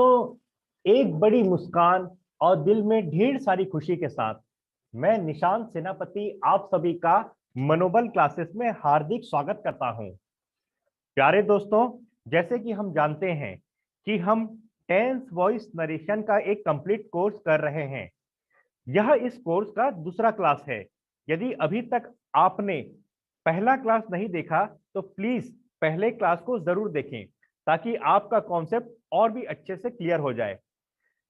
दोस्तों, एक बड़ी मुस्कान और दिल में ढेर सारी खुशी के साथ मैं निशांत सेनापति आप सभी का मनोबल क्लासेस में हार्दिक स्वागत करता हूं। प्यारे दोस्तों, जैसे कि हम जानते हैं कि हम टेंस वॉइस नरेशन का एक कंप्लीट कोर्स कर रहे हैं। यह इस कोर्स का दूसरा क्लास है। यदि अभी तक आपने पहला क्लास नहीं देखा तो प्लीज पहले क्लास को जरूर देखें ताकि आपका कॉन्सेप्ट और भी अच्छे से क्लियर हो जाए।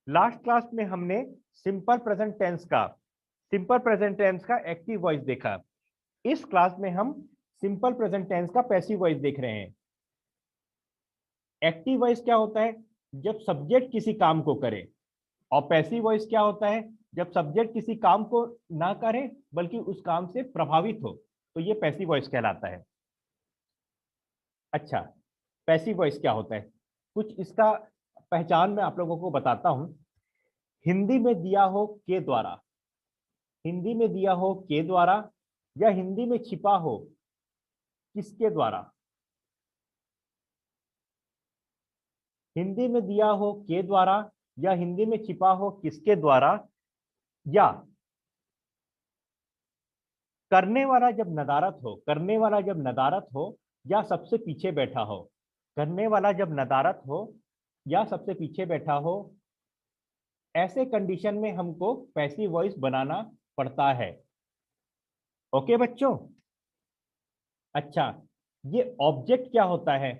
लास्ट क्लास में हमने सिंपल प्रेजेंट टेंस का एक्टिव वॉइस देखा। इस क्लास में हम सिंपल प्रेजेंट टेंस का पैसिव वॉइस देख रहे हैं। एक्टिव वॉइस क्या होता है? जब सब्जेक्ट किसी काम को करे। और पैसिव वॉइस क्या होता है? जब सब्जेक्ट किसी काम को ना करे बल्कि उस काम से प्रभावित हो, तो ये पैसिव वॉइस कहलाता है। अच्छा, पैसिव वॉइस क्या होता है? कुछ इसका पहचान मैं आप लोगों को बताता हूं। हिंदी में दिया हो के द्वारा, हिंदी में दिया हो के द्वारा, या हिंदी में छिपा हो किसके द्वारा। हिंदी में दिया हो के द्वारा या हिंदी में छिपा हो किसके द्वारा, या करने वाला जब नदारत हो या सबसे पीछे बैठा हो। करने वाला जब नदारत हो या सबसे पीछे बैठा हो, ऐसे कंडीशन में हमको पैसिव वॉइस बनाना पड़ता है। ओके बच्चों? अच्छा, ये ऑब्जेक्ट क्या होता है?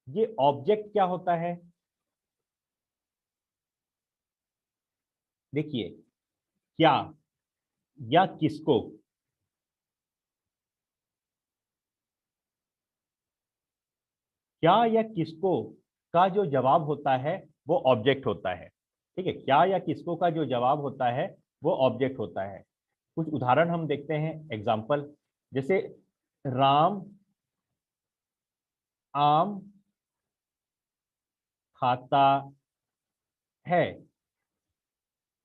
ये ऑब्जेक्ट क्या होता है? देखिए, क्या या किसको, क्या या किसको का जो जवाब होता है वो ऑब्जेक्ट होता है। ठीक है, क्या या किसको का जो जवाब होता है वो ऑब्जेक्ट होता है। कुछ उदाहरण हम देखते हैं, एग्जाम्पल। जैसे राम आम खाता है।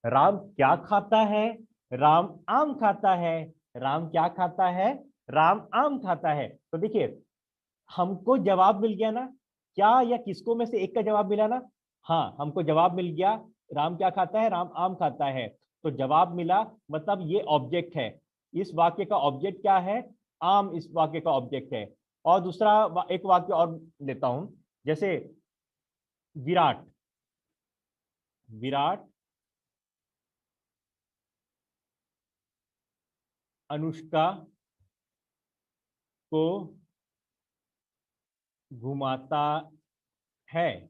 राम क्या खाता है? राम आम खाता है। राम क्या खाता है? राम आम खाता है। तो देखिए, हमको जवाब मिल गया ना। क्या या किसको में से एक का जवाब मिला ना। हाँ, हमको जवाब मिल गया। राम क्या खाता है? राम आम खाता है। तो जवाब मिला, मतलब ये ऑब्जेक्ट है। इस वाक्य का ऑब्जेक्ट क्या है? आम इस वाक्य का ऑब्जेक्ट है। और दूसरा एक वाक्य और लेता हूं। जैसे विराट, विराट अनुष्का को घुमाता है।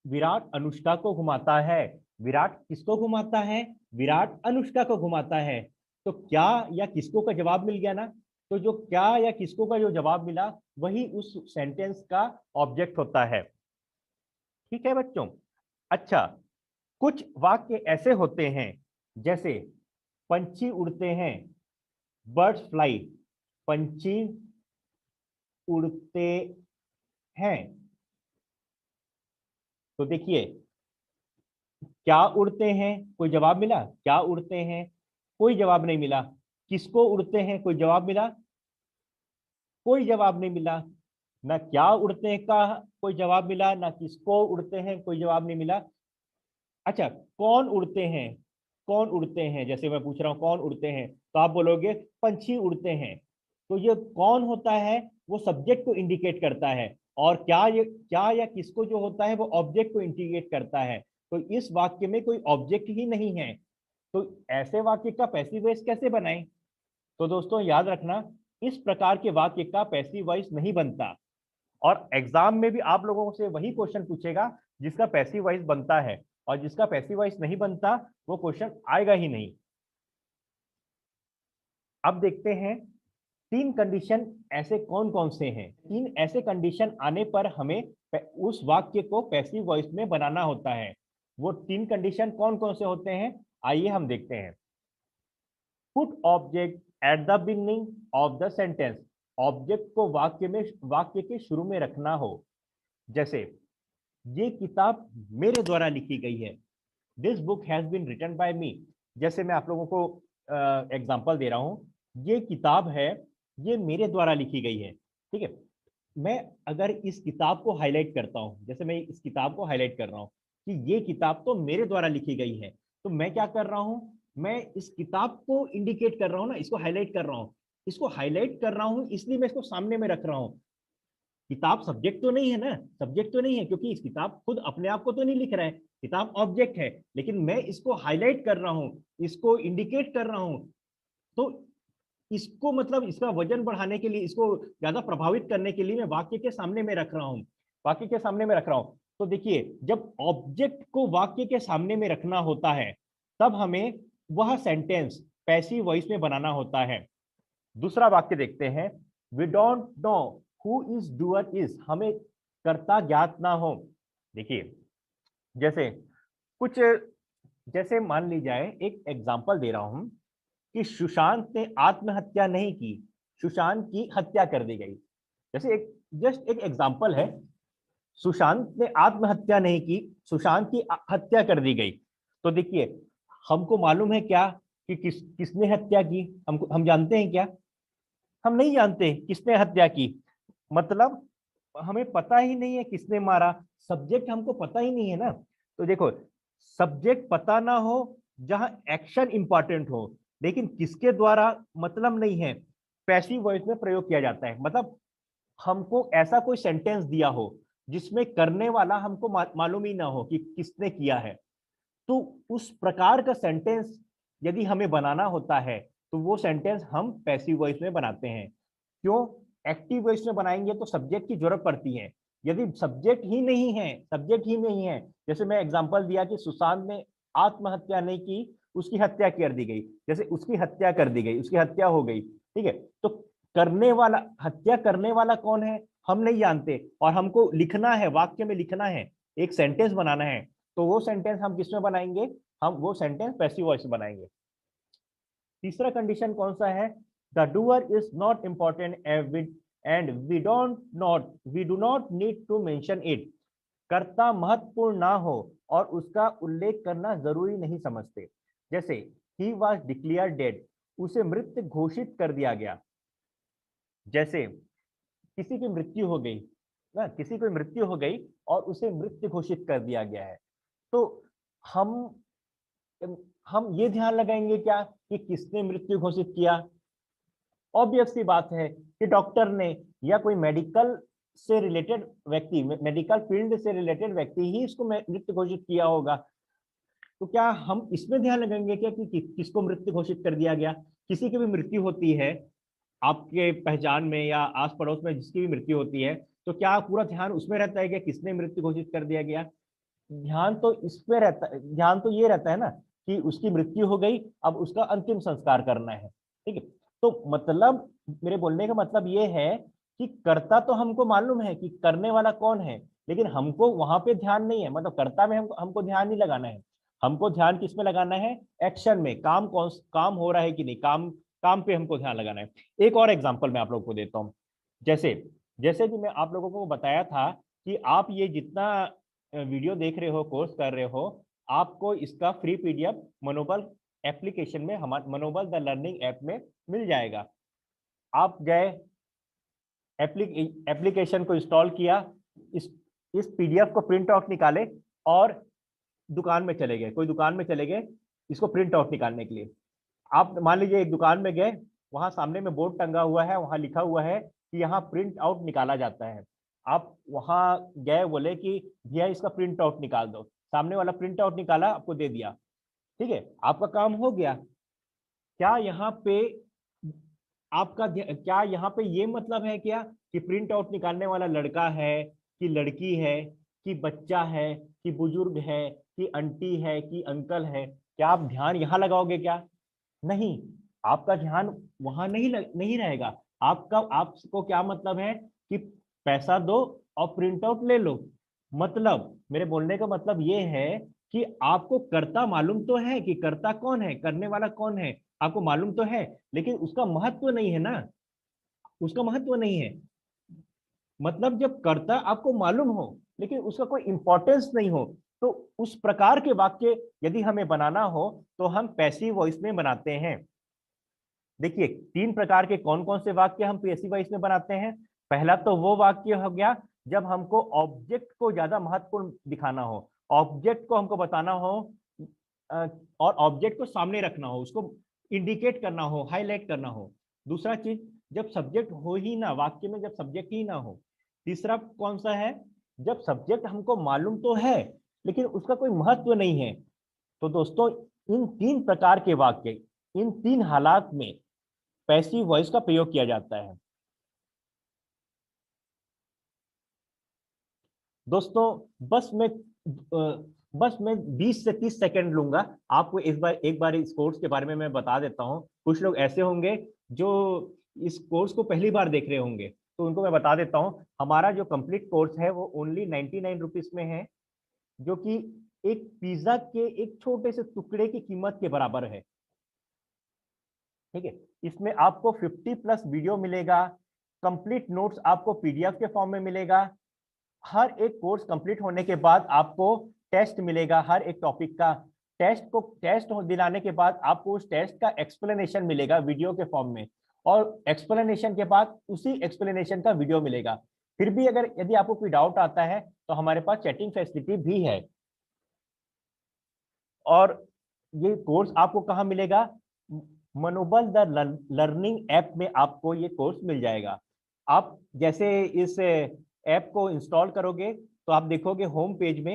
विराट अनुष्का को घुमाता है। विराट किसको घुमाता है? विराट अनुष्का को घुमाता है। तो क्या या किसको का जवाब मिल गया ना। तो जो क्या या किसको का जो जवाब मिला वही उस सेंटेंस का ऑब्जेक्ट होता है। ठीक है बच्चों? अच्छा, कुछ वाक्य ऐसे होते हैं, जैसे पंछी उड़ते हैं, बर्ड्स फ्लाई। पंछी उड़ते हैं। तो देखिए, क्या उड़ते हैं? कोई जवाब मिला? क्या उड़ते हैं? कोई जवाब नहीं मिला। किसको उड़ते हैं? कोई जवाब मिला? कोई जवाब नहीं मिला। ना क्या उड़ते हैं का कोई जवाब मिला, ना किसको उड़ते हैं कोई जवाब नहीं मिला। अच्छा, कौन उड़ते हैं? कौन उड़ते हैं, जैसे मैं पूछ रहा हूं कौन उड़ते हैं, तो आप बोलोगे पंछी उड़ते हैं। तो ये कौन होता है वो सब्जेक्ट को इंडिकेट करता है, और क्या ये क्या या किसको जो होता है वो ऑब्जेक्ट को इंडिकेट करता है। तो इस वाक्य में कोई ऑब्जेक्ट ही नहीं है, तो ऐसे वाक्य का पैसिव वॉइस कैसे बनाएं? तो दोस्तों याद रखना, इस प्रकार के वाक्य का पैसिव वॉइस नहीं बनता। और एग्जाम में भी आप लोगों से वही क्वेश्चन पूछेगा जिसका पैसिव वॉइस बनता है, और जिसका पैसिव वॉइस नहीं बनता वो क्वेश्चन आएगा ही नहीं। अब देखते हैं तीन कंडीशन ऐसे कौन कौन से हैं। तीन ऐसे कंडीशन आने पर हमें उस वाक्य को पैसिव वॉइस में बनाना होता है। वो तीन कंडीशन कौन कौन से होते हैं, आइए हम देखते हैं। Put object at the beginning of the sentence. Object को वाक्य के शुरू में रखना हो। जैसे ये किताब मेरे द्वारा लिखी गई है। This book has been written by me. जैसे मैं आप लोगों को एग्जांपल दे रहा हूं, ये किताब है, ये मेरे द्वारा लिखी गई है। ठीक है, मैं अगर इस किताब को हाईलाइट करता हूं, जैसे मैं इस किताब को हाईलाइट कर रहा हूं कि ये किताब तो मेरे द्वारा लिखी गई है, तो मैं क्या कर रहा हूं, मैं इस किताब को इंडिकेट कर रहा हूं ना, इसको हाईलाइट कर रहा हूं। इसको हाईलाइट कर रहा हूं इसलिए मैं इसको सामने में रख रहा हूं। किताब सब्जेक्ट तो नहीं है ना, सब्जेक्ट तो नहीं है, क्योंकि इस किताब खुद अपने आप को तो नहीं लिख रहा है, किताब ऑब्जेक्ट है, लेकिन मैं इसको हाईलाइट कर रहा हूं, इसको इंडिकेट कर रहा हूं। तो इसको मतलब इसका वजन बढ़ाने के लिए, इसको ज्यादा प्रभावित करने के लिए मैं वाक्य के सामने में रख रहा हूं, वाक्य के सामने में रख रहा हूं। तो देखिए, जब ऑब्जेक्ट को वाक्य के सामने में रखना होता है, तब हमें वह सेंटेंस पैसिव वॉइस में बनाना होता है। दूसरा वाक्य देखते हैं, we don't know who is doer is, हमें कर्ता ज्ञात ना हो। देखिए, जैसे कुछ, जैसे मान ली जाए, एक एग्जांपल दे रहा हूं कि सुशांत ने आत्महत्या नहीं की, सुशांत की हत्या कर दी गई। जैसे एक, जस्ट एक एग्जांपल है, सुशांत ने आत्महत्या नहीं की, सुशांत की हत्या कर दी गई। तो देखिए, हमको मालूम है क्या कि किसने हत्या की, हम जानते हैं क्या? हम नहीं जानते किसने हत्या की। मतलब हमें पता ही नहीं है किसने मारा, सब्जेक्ट हमको पता ही नहीं है ना। तो देखो, सब्जेक्ट पता ना हो, जहां एक्शन इंपॉर्टेंट हो, लेकिन किसके द्वारा मतलब नहीं है, पैसिव वॉइस में प्रयोग किया जाता है। मतलब हमको ऐसा कोई सेंटेंस दिया हो जिसमें करने वाला हमको मालूम ही ना हो कि किसने किया है, तो उस प्रकार का सेंटेंस यदि हमें बनाना होता है, तो वो सेंटेंस हम पैसिव वॉइस में बनाते हैं। क्यों? एक्टिव वॉइस में बनाएंगे तो सब्जेक्ट की जरूरत पड़ती है। यदि सब्जेक्ट ही नहीं है, सब्जेक्ट ही नहीं है, जैसे मैं एग्जांपल दिया कि सुशांत ने आत्महत्या नहीं की, उसकी हत्या कर दी गई, जैसे उसकी हत्या कर दी गई, उसकी हत्या हो गई, ठीक है। तो करने वाला, हत्या करने वाला कौन है, हम नहीं जानते, और हमको लिखना है, वाक्य में लिखना है, एक सेंटेंस बनाना है। तो वो सेंटेंस हम किसमें बनाएंगे, हम वो सेंटेंस पैसिव वॉइस में बनाएंगे। तीसरा कंडीशन कौन सा है, the doer is not important and we do not need to mention it, कर्ता महत्वपूर्ण ना हो और उसका उल्लेख करना जरूरी नहीं समझते। जैसे ही वॉज डिक्लेयर डेड, उसे मृत घोषित कर दिया गया। जैसे किसी की मृत्यु हो गई ना, किसी की मृत्यु हो गई और उसे मृत घोषित कर दिया गया है, तो हम हम ये ध्यान लगाएंगे क्या कि किसने मृत्यु घोषित किया। ऑब्वियस सी बात है कि डॉक्टर ने, या कोई मेडिकल से रिलेटेड व्यक्ति, मेडिकल फील्ड से रिलेटेड व्यक्ति ही इसको मृत्यु घोषित किया होगा। तो क्या हम इसमें ध्यान लगाएंगे क्या कि किसको मृत्यु घोषित कर दिया गया। किसी की भी मृत्यु होती है, आपके पहचान में या आस पड़ोस में जिसकी भी मृत्यु होती है, तो क्या पूरा ध्यान उसमें रहता है कि किसने मृत्यु घोषित कर दिया गया। ध्यान तो इस पे रहता है, ध्यान तो ये रहता है ना कि उसकी मृत्यु हो गई, अब उसका अंतिम संस्कार करना है, ठीक है। तो मतलब मेरे बोलने का मतलब ये है कि कर्ता तो हमको मालूम है कि करने वाला कौन है, लेकिन हमको वहां पे ध्यान नहीं है, मतलब कर्ता में हमको ध्यान नहीं लगाना है। हमको ध्यान किस में लगाना है, एक्शन में, काम कौन काम हो रहा है कि नहीं, काम काम पे हमको ध्यान लगाना है। एक और एग्जांपल मैं आप लोगों को देता हूँ। जैसे जैसे कि मैं आप लोगों को बताया था कि आप ये जितना वीडियो देख रहे हो, कोर्स कर रहे हो, आपको इसका फ्री पीडीएफ मनोबल एप्लीकेशन में, हमारे मनोबल द लर्निंग ऐप में मिल जाएगा। आप गए, एप्लीकेशन को इंस्टॉल किया, इस इस पीडीएफ को प्रिंट आउट निकाले और दुकान में चले गए, कोई दुकान में चले गए इसको प्रिंट आउट निकालने के लिए। आप मान लीजिए एक दुकान में गए, वहां सामने में बोर्ड टंगा हुआ है, वहां लिखा हुआ है कि यहाँ प्रिंट आउट निकाला जाता है। आप वहां गए, बोले कि भैया इसका प्रिंट आउट निकाल दो, सामने वाला प्रिंट आउट निकाला, आपको दे दिया, ठीक है, आपका काम हो गया। क्या यहाँ पे क्या यहाँ पे ये मतलब है क्या कि प्रिंट आउट निकालने वाला लड़का है कि लड़की है कि बच्चा है कि बुजुर्ग है कि आंटी है कि अंकल है? क्या आप ध्यान यहाँ लगाओगे क्या? नहीं, आपका ध्यान वहां नहीं रहेगा। आपको क्या मतलब है कि पैसा दो और प्रिंट आउट ले लो। मतलब मेरे बोलने का मतलब ये है कि आपको कर्ता मालूम तो है कि कर्ता कौन है, करने वाला कौन है, आपको मालूम तो है, लेकिन उसका महत्व नहीं है ना, उसका महत्व नहीं है। मतलब जब कर्ता आपको मालूम हो लेकिन उसका कोई इंपॉर्टेंस नहीं हो, तो उस प्रकार के वाक्य यदि हमें बनाना हो तो हम पैसिव वॉइस में बनाते हैं। देखिए, तीन प्रकार के कौन कौन से वाक्य हम पैसिव वॉइस में बनाते हैं। पहला तो वो वाक्य हो गया जब हमको ऑब्जेक्ट को ज्यादा महत्वपूर्ण दिखाना हो, ऑब्जेक्ट को हमको बताना हो, और ऑब्जेक्ट को सामने रखना हो, उसको इंडिकेट करना हो, हाईलाइट करना हो। दूसरा चीज, जब सब्जेक्ट हो ही ना वाक्य में, जब सब्जेक्ट ही ना हो। तीसरा कौन सा है, जब सब्जेक्ट हमको मालूम तो है लेकिन उसका कोई महत्व नहीं है। तो दोस्तों, इन तीन प्रकार के वाक्य, इन तीन हालात में पैसिव वॉइस का प्रयोग किया जाता है। दोस्तों, बस मैं 20 से 30 सेकंड लूंगा। आपको एक बार इस कोर्स के बारे में मैं बता देता हूँ। कुछ लोग ऐसे होंगे जो इस कोर्स को पहली बार देख रहे होंगे, तो उनको मैं बता देता हूँ। हमारा जो कंप्लीट कोर्स है वो ओनली 99 रुपीज में है, जो कि एक पिज्जा के एक छोटे से टुकड़े की कीमत के बराबर है। ठीक है, इसमें आपको 50+ वीडियो मिलेगा, कंप्लीट नोट्स आपको पीडीएफ के फॉर्म में मिलेगा। हर एक कोर्स कंप्लीट होने के बाद आपको टेस्ट मिलेगा, हर एक टॉपिक का टेस्ट दिलाने के बाद आपको उस टेस्ट का एक्सप्लेनेशन मिलेगा वीडियो के फॉर्म में, और एक्सप्लेनेशन के बाद उसी एक्सप्लेनेशन का वीडियो मिलेगा। फिर भी अगर यदि आपको कोई डाउट आता है तो हमारे पास चैटिंग फैसिलिटी भी है। और ये कोर्स आपको कहाँ मिलेगा, मनोबल द लर्निंग ऐप में आपको ये कोर्स मिल जाएगा। आप जैसे इस ऐप को इंस्टॉल करोगे तो आप देखोगे होम पेज में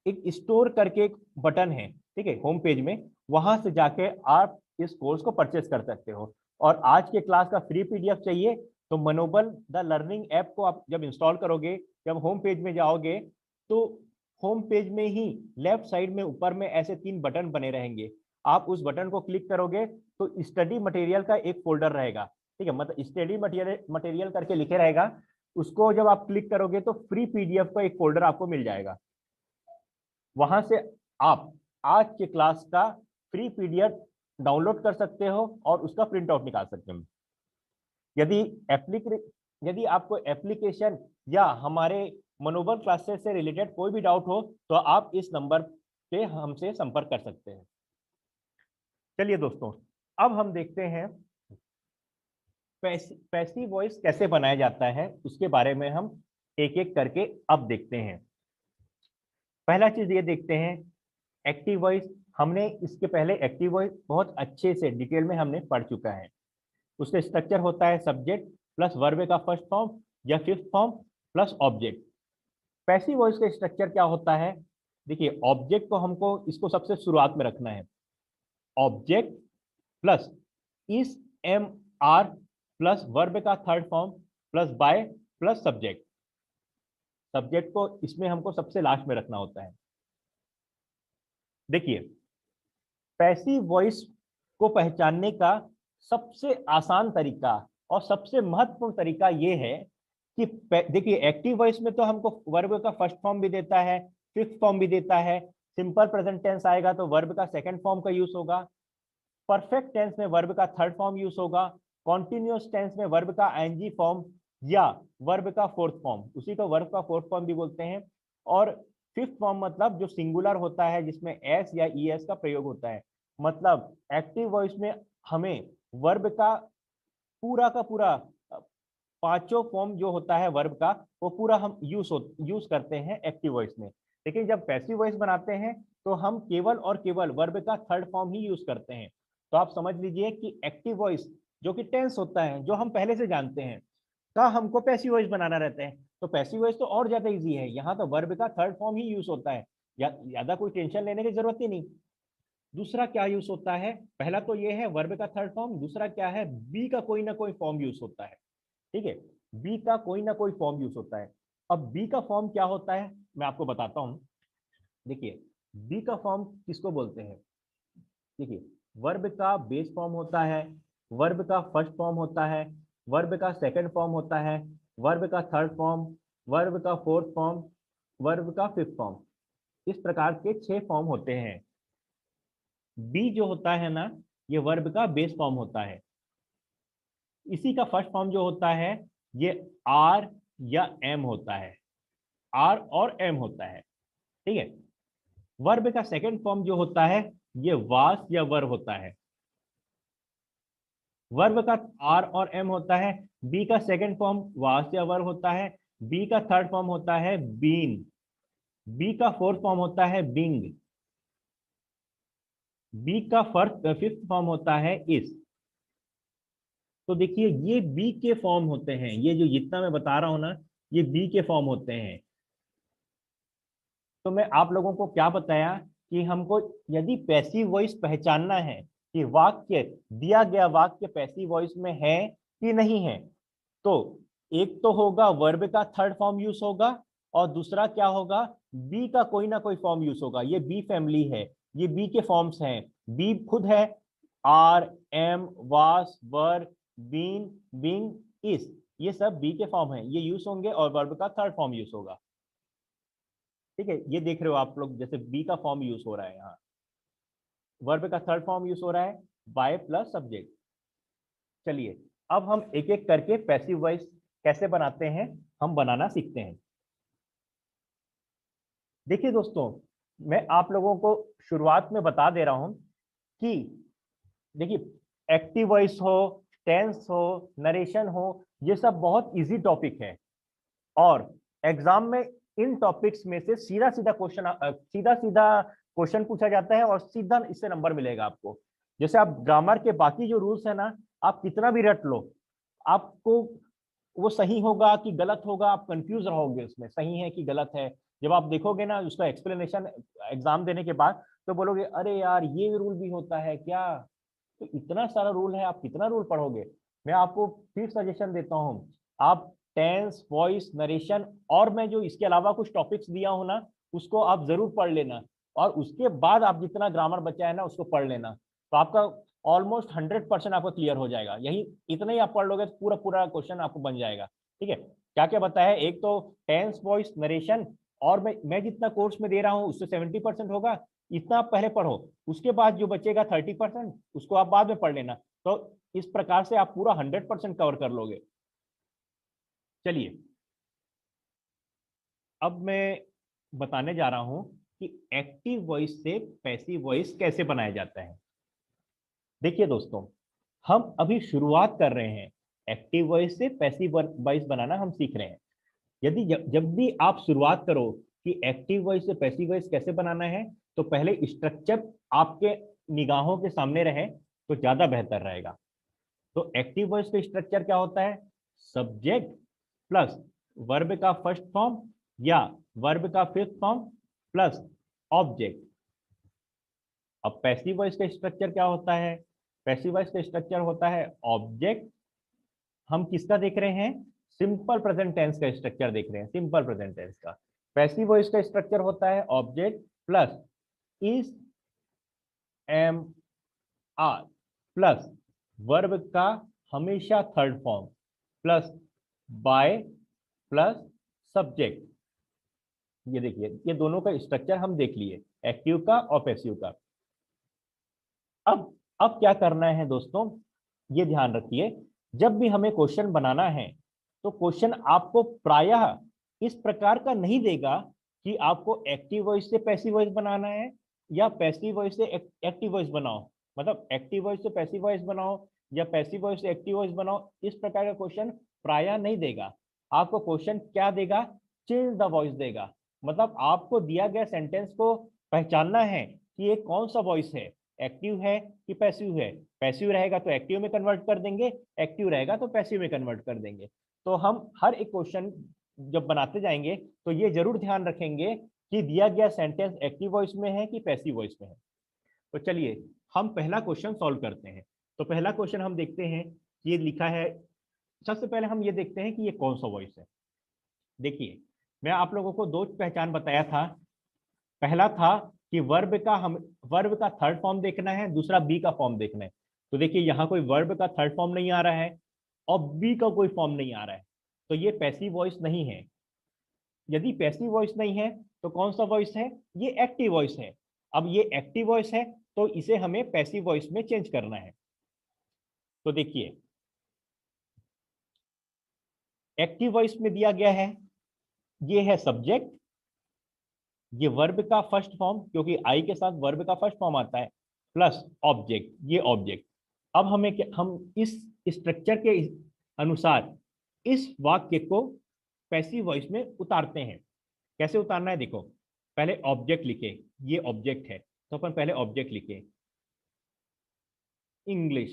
एक स्टोर करके एक बटन है। ठीक है, होम पेज में वहां से जाके आप इस कोर्स को परचेस कर सकते हो। और आज के क्लास का फ्री पीडीएफ चाहिए तो मनोबल द लर्निंग ऐप को आप जब इंस्टॉल करोगे, जब होम पेज में जाओगे, तो होम पेज में ही लेफ्ट साइड में ऊपर में ऐसे 3 बटन बने रहेंगे। आप उस बटन को क्लिक करोगे तो स्टडी मटेरियल का एक फोल्डर रहेगा। ठीक है, मतलब स्टडी मटेरियल करके लिखे रहेगा। उसको जब आप क्लिक करोगे तो फ्री पीडीएफ का एक फोल्डर आपको मिल जाएगा। वहां से आप आज के क्लास का फ्री पीडीएफ डाउनलोड कर सकते हो और उसका प्रिंट आउट निकाल सकते हो। यदि यदि आपको एप्लीकेशन या हमारे मनोबल क्लासेस से रिलेटेड कोई भी डाउट हो तो आप इस नंबर पे हमसे संपर्क कर सकते हैं। चलिए दोस्तों, अब हम देखते हैं पैसिव वॉइस कैसे बनाया जाता है, उसके बारे में हम एक एक करके अब देखते हैं। पहला चीज ये देखते हैं, एक्टिव वॉइस। हमने इसके पहले एक्टिव वॉइस बहुत अच्छे से डिटेल में हमने पढ़ चुका है। उसका स्ट्रक्चर होता है सब्जेक्ट प्लस वर्ब का फर्स्ट फॉर्म या fifth form plus object. Passive voice का स्ट्रक्चर क्या होता है, देखिए, ऑब्जेक्ट को हमको इसको सबसे शुरुआत में रखना है। ऑब्जेक्ट प्लस इस एम आर प्लस वर्ब का third form plus by plus subject. Subject को इसमें हमको सबसे लास्ट में रखना होता है। देखिए, पैसिव वॉइस को पहचानने का सबसे आसान तरीका और सबसे महत्वपूर्ण तरीका यह है कि देखिए, एक्टिव वॉइस में तो हमको वर्ब का फर्स्ट फॉर्म भी देता है, फिफ्थ फॉर्म भी देता है। सिंपल प्रेजेंट टेंस आएगा तो वर्ब का सेकंड फॉर्म का यूज होगा। परफेक्ट टेंस में वर्ब का थर्ड फॉर्म यूज होगा। कॉन्टिन्यूअस टेंस में वर्ब का आईएनजी फॉर्म या वर्ब का फोर्थ फॉर्म, उसी को वर्ब का फोर्थ फॉर्म भी बोलते हैं। और फिफ्थ फॉर्म मतलब जो सिंगुलर होता है, जिसमें एस या ईएस का प्रयोग होता है। मतलब एक्टिव वॉइस में हमें वर्ब का पूरा पांचों फॉर्म जो होता है वर्ब का, वो पूरा हम यूज करते हैं एक्टिव वॉइस में। लेकिन जब पैसिव वॉइस बनाते हैं तो हम केवल और केवल वर्ब का थर्ड फॉर्म ही यूज करते हैं। तो आप समझ लीजिए कि एक्टिव वॉइस जो कि टेंस होता है, जो हम पहले से जानते हैं, का हमको पैसिव वॉइस बनाना रहता है। तो पैसिव वॉइस तो और ज्यादा इजी है, यहाँ तो वर्ब का थर्ड फॉर्म ही यूज होता है, ज्यादा कोई टेंशन लेने की जरूरत ही नहीं। दूसरा क्या यूज होता है, पहला तो ये है वर्ब का थर्ड फॉर्म, दूसरा क्या है, बी का कोई ना कोई फॉर्म यूज होता है। ठीक है, बी का कोई ना कोई फॉर्म यूज होता है। अब बी का फॉर्म क्या होता है मैं आपको बताता हूं। देखिए, बी का फॉर्म किसको बोलते हैं, देखिए, वर्ब का बेस फॉर्म होता है, वर्ब का फर्स्ट फॉर्म होता है, वर्ब का सेकंड फॉर्म होता है, वर्ब का थर्ड फॉर्म, वर्ब का फोर्थ फॉर्म, वर्ब का फिफ्थ फॉर्म। इस प्रकार के 6 फॉर्म होते हैं। बी जो होता है ना, ये वर्ब का बेस फॉर्म होता है। इसी का फर्स्ट फॉर्म जो होता है ये आर या एम होता है, आर और एम होता है। ठीक है, वर्ब का सेकंड फॉर्म जो होता है ये वास या वर होता है। वर्ब का आर और एम होता है, बी का सेकंड फॉर्म वाज या वर होता है, बी का थर्ड फॉर्म होता है बीन, बी का फोर्थ फॉर्म होता है बिंग, बी का फिफ्थ फॉर्म होता है इस। तो देखिए ये बी के फॉर्म होते हैं, ये जो जितना मैं बता रहा हूं ना, ये बी के फॉर्म होते हैं। तो मैं आप लोगों को क्या बताया कि हमको यदि पैसिव वॉइस पहचानना है कि वाक्य, दिया गया वाक्य पैसिव वॉइस में है कि नहीं है, तो एक तो होगा वर्ब का थर्ड फॉर्म यूज होगा, और दूसरा क्या होगा, बी का कोई ना कोई फॉर्म यूज होगा। ये बी फैमिली है, ये बी के फॉर्म्स हैं, बी खुद है, आर एम वास वर बीन बिंग इस, ये सब बी के फॉर्म हैं, ये यूज होंगे और वर्ब का थर्ड फॉर्म यूज होगा। ठीक है, ये देख रहे हो आप लोग, जैसे बी का फॉर्म यूज हो रहा है यहाँ, वर्ब का थर्ड फॉर्म यूज हो रहा है बाय प्लस सब्जेक्ट। चलिए अब हम एक एक करके पैसिव वॉइस कैसे बनाते हैं, हम बनाना सीखते हैं। देखिए दोस्तों, मैं आप लोगों को शुरुआत में बता दे रहा हूं कि देखिए एक्टिव वॉइस हो, टेंस हो, नरेशन हो, ये सब बहुत इजी टॉपिक है, और एग्जाम में इन टॉपिक्स में से सीधा सीधा क्वेश्चन, सीधा सीधा क्वेश्चन पूछा जाता है और सीधा इससे नंबर मिलेगा आपको। जैसे आप ग्रामर के बाकी जो रूल्स है ना, आप कितना भी रट लो, आपको वो सही होगा कि गलत होगा, आप कंफ्यूज रहोगे उसमें सही है कि गलत है। जब आप देखोगे ना उसका एक्सप्लेनेशन एग्जाम देने के बाद, तो बोलोगे अरे यार ये रूल भी होता है क्या, तो इतना सारा रूल है, आप कितना रूल पढ़ोगे। मैं आपको फिर सजेशन देता हूँ, आप टेंस, वॉइस, नरेशन, और मैं जो इसके अलावा कुछ टॉपिक्स दिया हूं ना, उसको आप जरूर पढ़ लेना, और उसके बाद आप जितना ग्रामर बचा है ना उसको पढ़ लेना, तो आपका ऑलमोस्ट 100% आपका क्लियर हो जाएगा। यही इतना ही आप पढ़ लोगे तो पूरा पूरा क्वेश्चन आपको बन जाएगा। ठीक है, क्या क्या बताया, एक तो टेंस, वॉइस, नरेशन, और मैं जितना कोर्स में दे रहा हूँ उससे 70% होगा, इतना आप पहले पढ़ो, उसके बाद जो बचेगा 30% उसको आप बाद में पढ़ लेना। तो इस प्रकार से आप पूरा 100% कवर कर लोगे। चलिए अब मैं बताने जा रहा हूं कि एक्टिव वॉइस से पैसिव वॉइस कैसे बनाया जाता है। देखिए दोस्तों, हम अभी शुरुआत कर रहे हैं, एक्टिव वॉइस से पैसिव वॉइस बनाना हम सीख रहे हैं। यदि जब भी आप शुरुआत करो कि एक्टिव वॉइस से पैसिव वॉइस कैसे बनाना है, तो पहले स्ट्रक्चर आपके निगाहों के सामने रहे तो ज्यादा बेहतर रहेगा। तो एक्टिव वॉइस का स्ट्रक्चर क्या होता है, सब्जेक्ट प्लस वर्ब का फर्स्ट फॉर्म या वर्ब का फिफ्थ फॉर्म प्लस ऑब्जेक्ट। अब पैसिव वॉइस का स्ट्रक्चर क्या होता है, पैसिव वॉइस का स्ट्रक्चर होता है ऑब्जेक्ट, हम किसका देख रहे हैं, सिंपल प्रेजेंट टेंस का स्ट्रक्चर देख रहे हैं, सिंपल प्रेजेंट टेंस का। पैसिव वॉइस का स्ट्रक्चर होता है object plus is am are plus verb का हमेशा third form plus by plus subject. ये देखिए, ये दोनों का स्ट्रक्चर हम देख लिए, एक्टिव का और पैसिव का। अब क्या करना है दोस्तों, ये ध्यान रखिए, जब भी हमें क्वेश्चन बनाना है तो क्वेश्चन आपको प्रायः इस प्रकार का नहीं देगा कि आपको एक्टिव वॉइस से पैसिव वॉइस बनाना है या पैसिव वॉइस से एक्टिव वॉइस बनाओ, मतलब एक्टिव वॉइस से पैसिव वॉइस बनाओ या पैसिव वॉइस से एक्टिव वॉइस बनाओ, इस प्रकार का क्वेश्चन प्रायः नहीं देगा। आपको क्वेश्चन क्या देगा, चेंज द वॉइस देगा, मतलब आपको दिया गया सेंटेंस को पहचानना है कि ये कौन सा वॉइस है, एक्टिव है कि पैसिव है। पैसिव रहेगा तो एक्टिव में कन्वर्ट कर देंगे, एक्टिव रहेगा तो पैसिव में कन्वर्ट कर देंगे। तो हम हर एक क्वेश्चन जब बनाते जाएंगे तो ये जरूर ध्यान रखेंगे कि दिया गया सेंटेंस एक्टिव वॉइस में है कि पैसिव वॉइस में है। तो चलिए हम पहला क्वेश्चन सॉल्व करते हैं। तो पहला क्वेश्चन हम देखते हैं, ये लिखा है, सबसे पहले हम ये देखते हैं कि ये कौन सा वॉइस है। देखिए मैं आप लोगों को दो पहचान बताया था, पहला था कि वर्ब का थर्ड फॉर्म देखना है, दूसरा बी का फॉर्म देखना है। तो देखिए यहाँ कोई वर्ब का थर्ड फॉर्म नहीं आ रहा है और बी का कोई फॉर्म नहीं आ रहा है, तो ये पैसिव वॉइस नहीं है। यदि पैसिव वॉइस नहीं है तो कौन सा वॉइस है, ये एक्टिव वॉइस है। अब ये एक्टिव वॉइस है तो इसे हमें पैसिव वॉइस में चेंज करना है। तो देखिए एक्टिव वॉइस में दिया गया है, ये है सब्जेक्ट, ये वर्ब का फर्स्ट फॉर्म क्योंकि आई के साथ वर्ब का फर्स्ट फॉर्म आता है, प्लस ऑब्जेक्ट, ये ऑब्जेक्ट। अब हम इस स्ट्रक्चर के अनुसार इस वाक्य को पैसिव वॉइस में उतारते हैं। कैसे उतारना है देखो, पहले ऑब्जेक्ट लिखे, ये ऑब्जेक्ट है तो अपन पहले ऑब्जेक्ट लिखे इंग्लिश।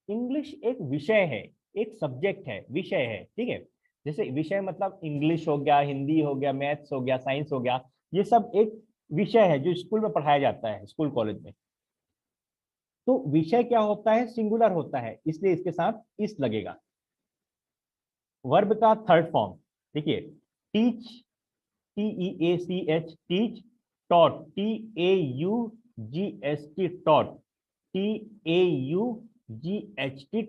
इंग्लिश एक विषय है, एक सब्जेक्ट है, विषय है, ठीक है। जैसे विषय मतलब इंग्लिश हो गया, हिंदी हो गया, मैथ्स हो गया, साइंस हो गया, ये सब एक विषय है जो स्कूल में पढ़ाया जाता है, स्कूल कॉलेज में। तो विषय क्या होता है, सिंगुलर होता है, इसलिए इसके साथ इस लगेगा। वर्ब का थर्ड फॉर्म देखिए, teach, TEACH, teach, taught, TAUGST, taught, TAUGHT,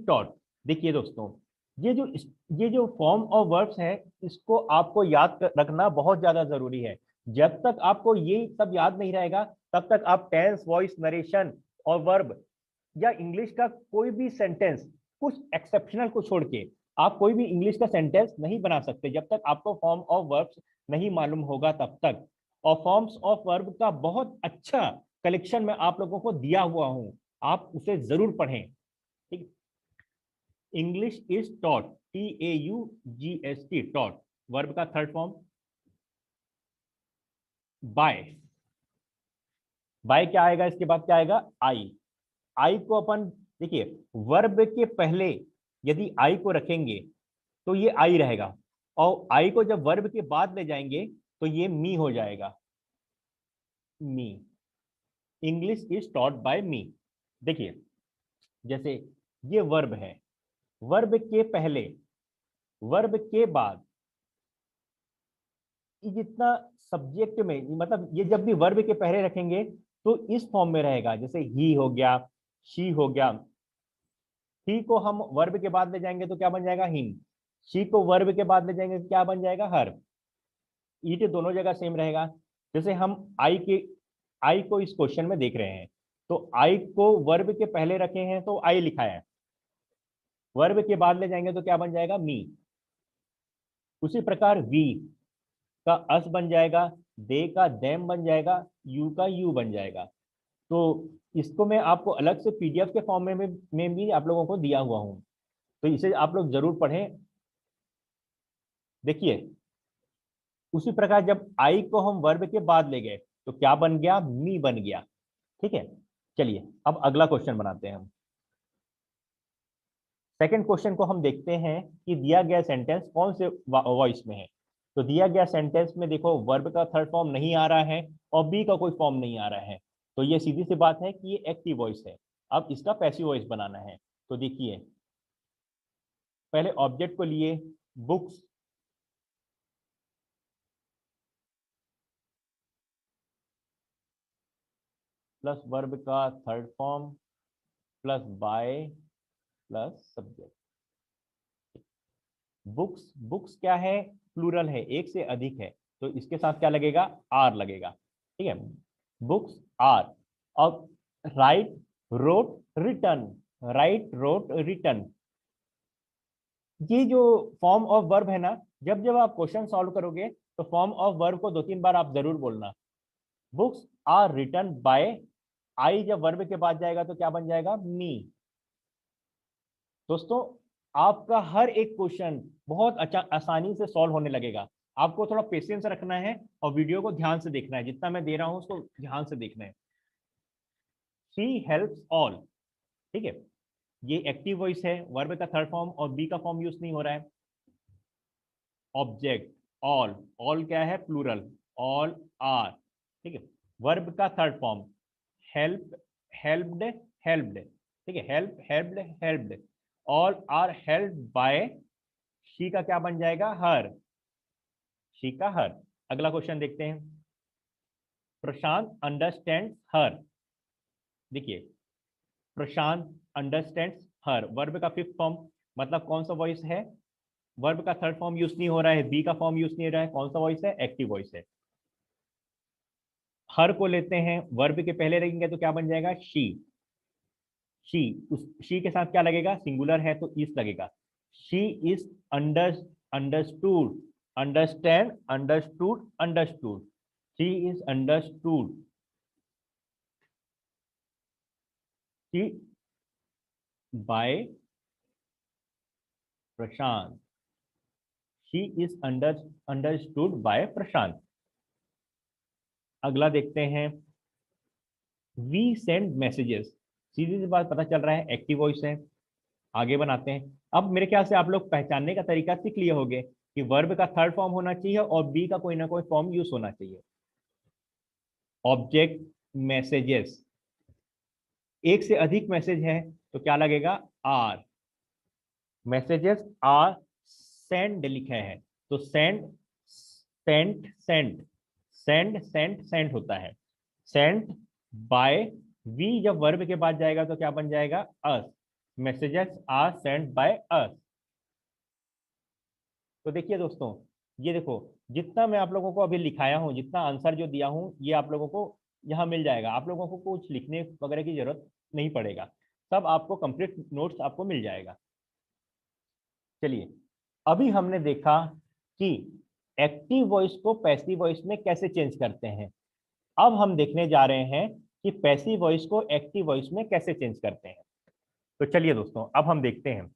taught. देखिए दोस्तों, ये जो ये जो फॉर्म ऑफ वर्ब्स है, इसको आपको याद रखना बहुत ज्यादा जरूरी है। जब तक आपको ये सब याद नहीं रहेगा, तब तक आप टेंस, वॉइस, नरेशन और वर्ब या इंग्लिश का कोई भी सेंटेंस, कुछ एक्सेप्शनल को छोड़ के आप कोई भी इंग्लिश का सेंटेंस नहीं बना सकते जब तक आपको फॉर्म ऑफ वर्ब्स नहीं मालूम होगा तब तक। और फॉर्म्स ऑफ वर्ब का बहुत अच्छा कलेक्शन मैं आप लोगों को दिया हुआ हूं, आप उसे जरूर पढ़ें। ठीक, English is taught, TAUGST, taught. Verb का थर्ड फॉर्म बाय। बाय क्या आएगा, इसके बाद क्या आएगा, आई। आई को अपन देखिए, वर्ब के पहले यदि आई को रखेंगे तो ये आई रहेगा, और आई को जब वर्ब के बाद ले जाएंगे तो ये मी हो जाएगा, मी। इंग्लिश इज टॉट बाय मी। देखिए, जैसे ये वर्ब है, वर्ब के पहले, वर्ब के बाद, ये जितना सब्जेक्ट में, मतलब ये जब भी वर्ब के पहले रखेंगे तो इस फॉर्म में रहेगा। जैसे ही हो गया, शी हो गया, ही को हम वर्ब के बाद ले जाएंगे तो क्या बन जाएगा, हिम। शी को वर्ब के बाद ले जाएंगे तो क्या बन जाएगा, हर। ईट दोनों जगह सेम रहेगा। जैसे हम आई को इस क्वेश्चन में देख रहे हैं, तो आई को वर्ब के पहले रखे हैं तो आई लिखा है, वर्ब के बाद ले जाएंगे तो क्या बन जाएगा, मी। उसी प्रकार वी का अस बन जाएगा, दे का देम बन जाएगा, यू का यू बन जाएगा। तो इसको मैं आपको अलग से PDF के फॉर्म में भी आप लोगों को दिया हुआ हूं, तो इसे आप लोग जरूर पढ़ें। देखिए, उसी प्रकार जब आई को हम वर्ब के बाद ले गए तो क्या बन गया, मी बन गया। ठीक है, चलिए अब अगला क्वेश्चन बनाते हैं हम। सेकंड क्वेश्चन को हम देखते हैं कि दिया गया सेंटेंस कौन से वॉइस में है। तो दिया गया सेंटेंस में देखो, वर्ब का थर्ड फॉर्म नहीं आ रहा है और बी का कोई फॉर्म नहीं आ रहा है, तो ये सीधी सी बात है कि ये एक्टिव वॉइस है। अब इसका पैसिव वॉइस बनाना है, तो देखिए, पहले ऑब्जेक्ट को लिए, बुक्स, प्लस वर्ब का third form, plus by, plus subject. Books, books क्या है, प्लूरल है, एक से अधिक है, तो इसके साथ क्या लगेगा, आर लगेगा। ठीक है, बुक्स आर। अब write, wrote, written, write, wrote, written, ये जो फॉर्म ऑफ वर्ब है ना, जब जब आप क्वेश्चन सॉल्व करोगे तो फॉर्म ऑफ वर्ब को 2-3 बार आप जरूर बोलना। बुक्स आर रिटर्न बाय, आई जब वर्ब के बाद जाएगा तो क्या बन जाएगा, मी। दोस्तों, आपका हर एक क्वेश्चन बहुत अच्छा आसानी से सॉल्व होने लगेगा। आपको थोड़ा पेशेंस रखना है और वीडियो को ध्यान से देखना है, जितना मैं दे रहा हूं उसको ध्यान से देखना है। शी हेल्प्स ऑल, ठीक है, ये एक्टिव वॉइस है, वर्ब का थर्ड फॉर्म और बी का फॉर्म यूज नहीं हो रहा है। ऑब्जेक्ट ऑल, ऑल क्या है, प्लूरल, ऑल आर, ठीक है। वर्ब का third form help, helped, helped, ठीक है, help, helped, helped. All are help by, she का क्या बन जाएगा, हर, शी का हर। अगला क्वेश्चन देखते हैं, प्रशांत अंडरस्टैंड हर। देखिए, प्रशांत अंडरस्टैंड हर, वर्ब का फिफ्थ फॉर्म, मतलब कौन सा वॉइस है, वर्ब का थर्ड फॉर्म यूज नहीं हो रहा है, बी का फॉर्म यूज नहीं हो रहा है, कौन सा वॉइस है, एक्टिव वॉइस है। हर को लेते हैं, वर्ब के पहले रहेंगे तो क्या बन जाएगा, शी। शी, उस शी के साथ क्या लगेगा, सिंगुलर है तो इस लगेगा। She is understood, understand, understood, understood, she is understood. She by Prashant, she is understood by Prashant. अगला देखते हैं, वी सेंड मैसेजेस, सीधी सी बात पता चल रहा है एक्टिव वॉइस है। आगे बनाते हैं। अब मेरे ख्याल से आप लोग पहचानने का तरीका सीख लिए होंगे कि वर्ब का थर्ड फॉर्म होना चाहिए और बी का कोई ना कोई फॉर्म यूज होना चाहिए। ऑब्जेक्ट, मैसेजेस, एक से अधिक मैसेज है तो क्या लगेगा, आर। मैसेजेस आर सेंड लिखा है तो send, sent, sent, send, sent, sent होता है। सेंट बाय, वी जब वर्ब के बाद जाएगा तो क्या बन जाएगा, us. Messages are send by us. तो देखिए दोस्तों, ये देखो, जितना मैं आप लोगों को अभी लिखाया हूं, जितना आंसर जो दिया हूं, ये आप लोगों को यहाँ मिल जाएगा। आप लोगों को कुछ लिखने वगैरह की जरूरत नहीं पड़ेगा, सब आपको कंप्लीट नोट्स आपको मिल जाएगा। चलिए, अभी हमने देखा कि एक्टिव वॉइस को पैसिव वॉइस में कैसे चेंज करते हैं। अब हम देखने जा रहे हैं कि पैसिव वॉइस को एक्टिव वॉइस में कैसे चेंज करते हैं। तो चलिए दोस्तों, अब हम देखते हैं।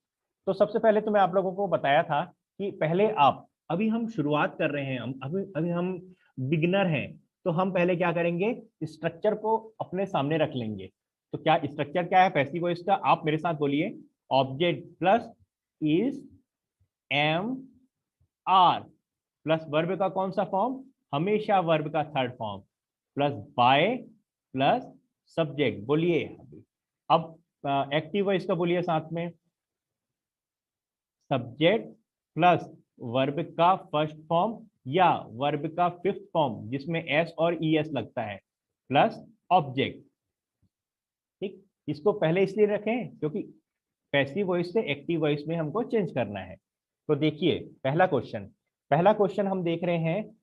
तो सबसे पहले तो मैं आप लोगों को बताया था कि पहले आप, अभी हम शुरुआत कर रहे हैं, हम अभी अभी हम बिगिनर हैं, तो हम पहले क्या करेंगे, स्ट्रक्चर को अपने सामने रख लेंगे। तो क्या स्ट्रक्चर क्या है पैसिव वॉइस का, आप मेरे साथ बोलिए, object plus is am are plus verb का कौन सा फॉर्म, हमेशा वर्ब का third form, plus by plus subject. बोलिए अब एक्टिव वॉइस का बोलिए साथ में, सब्जेक्ट प्लस वर्ब का फर्स्ट फॉर्म या वर्ब का फिफ्थ फॉर्म जिसमें एस और ई एस लगता है, प्लस ऑब्जेक्ट। ठीक, इसको पहले इसलिए रखें क्योंकि पैसिव वॉइस से एक्टिव वॉइस में हमको चेंज करना है। तो देखिए, पहला क्वेश्चन हम देख रहे हैं,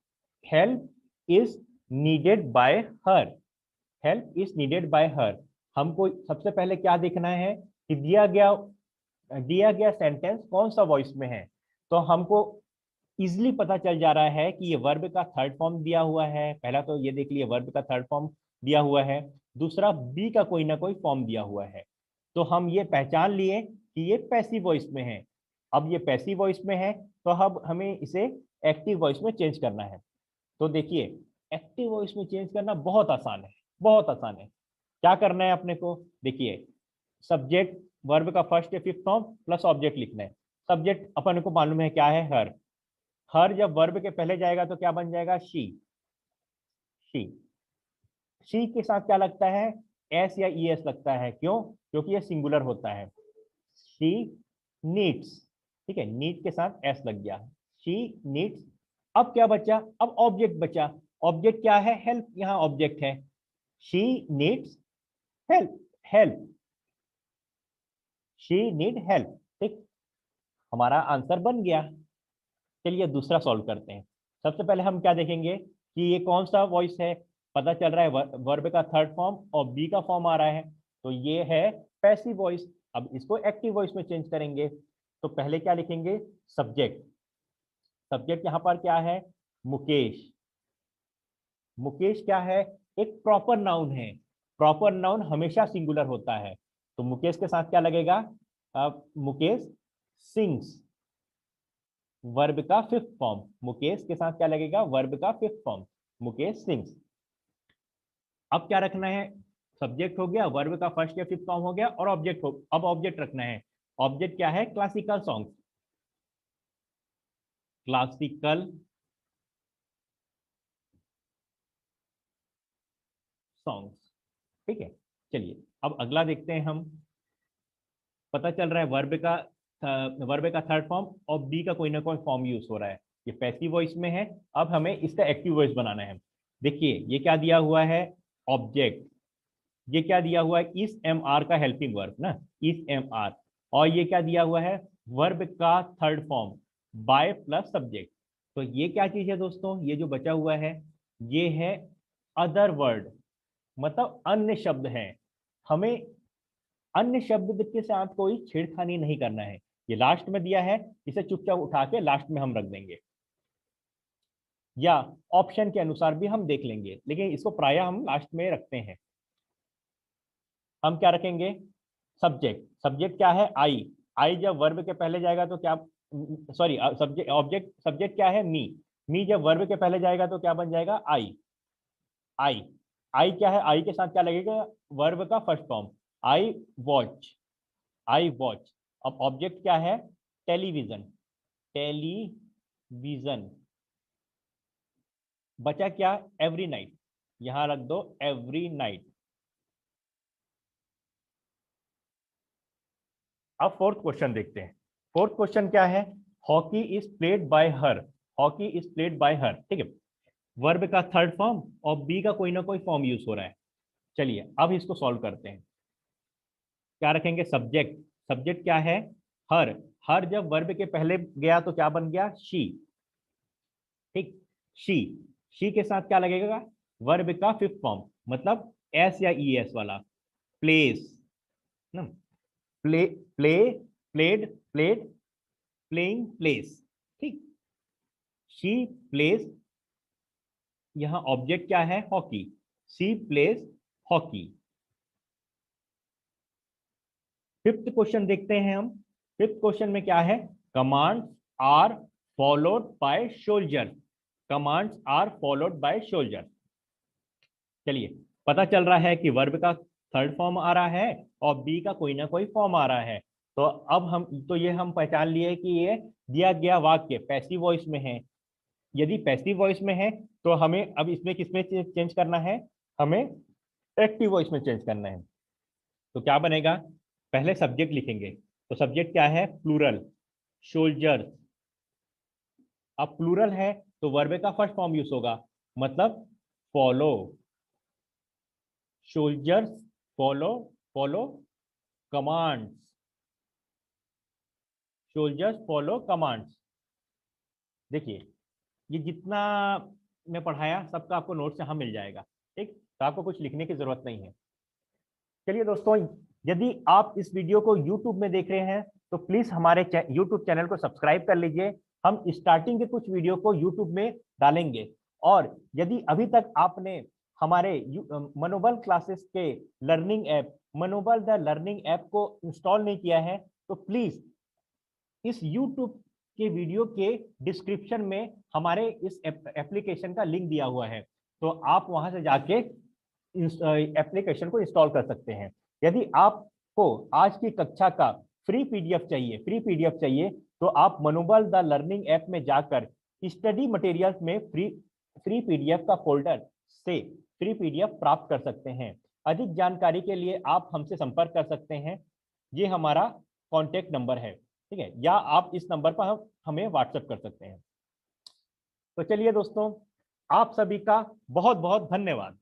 help is needed bye her. Help is needed bye हर। हमको सबसे पहले क्या देखना है कि दिया गया सेंटेंस कौन सा वॉइस में है। तो हमको इजिली पता चल जा रहा है कि ये वर्ब का थर्ड फॉर्म दिया हुआ है। पहला तो ये देख लिए, वर्ब का थर्ड फॉर्म दिया हुआ है। दूसरा, बी का कोई ना कोई फॉर्म दिया हुआ है। तो हम ये पहचान लिए कि ये पैसिव वॉइस में है। अब ये पैसिव वॉइस में है तो अब हमें इसे एक्टिव वॉइस में चेंज करना है। तो देखिए, एक्टिव वॉइस में चेंज करना बहुत आसान है, बहुत आसान है। क्या करना है अपने को, देखिए, सब्जेक्ट वर्ब का फर्स्ट या फिफ्थ फॉर्म प्लस ऑब्जेक्ट लिखना है। सब्जेक्ट अपन को मालूम है क्या है, हर। हर जब वर्ब के पहले जाएगा तो क्या बन जाएगा, शी। शी, शी के साथ क्या लगता है, एस या ई एस लगता है। क्यों, क्योंकि ये सिंगुलर होता है। शी नीड्स, ठीक है, नीड के साथ एस लग गया, शी नीड्स। अब क्या बचा, अब ऑब्जेक्ट बचा। ऑब्जेक्ट क्या है, हेल्प, यहाँ ऑब्जेक्ट है। She needs help, help, she need help. ठीक, हमारा आंसर बन गया। चलिए दूसरा सॉल्व करते हैं। सबसे पहले हम क्या देखेंगे कि ये कौन सा वॉइस है। पता चल रहा है वर्ब का थर्ड फॉर्म और बी का फॉर्म आ रहा है, तो ये है पैसिव वॉइस। अब इसको एक्टिव वॉइस में चेंज करेंगे। तो पहले क्या लिखेंगे, सब्जेक्ट। सब्जेक्ट यहाँ पर क्या है, मुकेश। मुकेश क्या है, एक प्रॉपर नाउन है। प्रॉपर नाउन हमेशा सिंगुलर होता है। तो मुकेश के साथ क्या लगेगा, मुकेश सिंग्स, वर्ब का फिफ्थ फॉर्म। मुकेश के साथ क्या लगेगा, वर्ब का फिफ्थ फॉर्म, मुकेश सिंग्स। अब क्या रखना है, सब्जेक्ट हो गया, वर्ब का फर्स्ट या फिफ्थ फॉर्म हो गया और ऑब्जेक्ट हो, अब ऑब्जेक्ट रखना है। ऑब्जेक्ट क्या है, क्लासिकल सॉन्ग, क्लासिकल सॉन्ग्स। ठीक है, चलिए अब अगला देखते हैं हम। पता चल रहा है वर्ब का थर्ड फॉर्म और बी का कोई ना कोई फॉर्म यूज हो रहा है। ये पैसिव वॉइस में है। अब हमें इसका एक्टिव वॉइस बनाना है। देखिए ये क्या दिया हुआ है, ऑब्जेक्ट। ये क्या दिया हुआ है, इस एम आर का हेल्पिंग वर्ब ना, इस एम आर। और ये क्या दिया हुआ है, वर्ब का third form, by plus subject. तो ये क्या चीज है दोस्तों, ये जो बचा हुआ है ये है अदर वर्ड, मतलब अन्य शब्द हैं। हमें अन्य शब्द के साथ कोई छेड़खानी नहीं करना है। ये लास्ट में दिया है, इसे चुपचाप उठा के लास्ट में हम रख देंगे, या ऑप्शन के अनुसार भी हम देख लेंगे, लेकिन इसको प्रायः हम लास्ट में रखते हैं। हम क्या रखेंगे, सब्जेक्ट, सब्जेक्ट क्या है? आई। आई जब वर्ब के पहले जाएगा तो क्या, सॉरी सब्जेक्ट, ऑब्जेक्ट सब्जेक्ट क्या है? मी जब वर्ब के पहले जाएगा तो क्या बन जाएगा? आई। आई, आई क्या है? आई के साथ क्या लगेगा? वर्ब का first form, I watch, I watch. अब ऑब्जेक्ट क्या है? Television, television. बचा क्या? एवरी नाइट, यहां रख दो एवरी नाइट। अब फोर्थ क्वेश्चन देखते हैं। फोर्थ क्वेश्चन क्या है? Hockey is played by her, hockey is played by हर, ठीक है। वर्ब का थर्ड फॉर्म और बी का कोई ना कोई फॉर्म यूज हो रहा है। चलिए अब इसको सॉल्व करते हैं। क्या रखेंगे? सब्जेक्ट, सब्जेक्ट क्या है? हर। हर जब वर्ब के पहले गया तो क्या बन गया? शी, ठीक। शी, शी के साथ क्या लगेगा? वर्ब का फिफ्थ फॉर्म, मतलब एस या ई एस वाला, प्लेस ना, play, play, played, played, playing, plays, ठीक। शी प्लेस, यहां ऑब्जेक्ट क्या है? Hockey, she plays hockey. Fifth question देखते हैं हम। फिफ्थ क्वेश्चन में क्या है? Commands are followed by soldier, commands are followed by soldier. चलिए, पता चल रहा है कि वर्ब का थर्ड फॉर्म आ रहा है और बी का कोई ना कोई फॉर्म आ रहा है। तो अब हम तो ये हम पहचान लिए कि ये दिया गया वाक्य पैसिव वॉइस में है। यदि पैसिव वॉइस में है तो हमें अब इसमें किसमें चेंज करना है? हमें एक्टिव वॉइस में चेंज करना है। तो क्या बनेगा? पहले सब्जेक्ट लिखेंगे, तो सब्जेक्ट क्या है? Plural, soldiers. अब प्लूरल है तो वर्ब का फर्स्ट फॉर्म यूज होगा, मतलब follow, soldiers follow, follow commands, soldiers follow commands. देखिए, ये जितना मैं पढ़ाया सबका आपको नोट से हम मिल जाएगा, ठीक। तो आपको कुछ लिखने की जरूरत नहीं है। चलिए दोस्तों, यदि आप इस वीडियो को YouTube में देख रहे हैं तो प्लीज हमारे YouTube चैनल को सब्सक्राइब कर लीजिए। हम स्टार्टिंग के कुछ वीडियो को YouTube में डालेंगे। और यदि अभी तक आपने हमारे मनोबल क्लासेस के लर्निंग ऐप, मनोबल द लर्निंग ऐप को इंस्टॉल नहीं किया है तो प्लीज इस YouTube के वीडियो के डिस्क्रिप्शन में हमारे इस एप्लीकेशन का लिंक दिया हुआ है, तो आप वहां से जाके एप्लीकेशन को इंस्टॉल कर सकते हैं। यदि आपको आज की कक्षा का फ्री पीडीएफ चाहिए, फ्री पीडीएफ चाहिए, तो आप मनोबल द लर्निंग ऐप में जाकर स्टडी मटेरियल्स में फ्री फ्री पीडीएफ का फोल्डर से फ्री पीडीएफ प्राप्त कर सकते हैं। अधिक जानकारी के लिए आप हमसे संपर्क कर सकते हैं। ये हमारा कॉन्टेक्ट नंबर है, ठीक है, या आप इस नंबर पर हमें व्हाट्सएप कर सकते हैं। तो चलिए दोस्तों, आप सभी का बहुत बहुत धन्यवाद।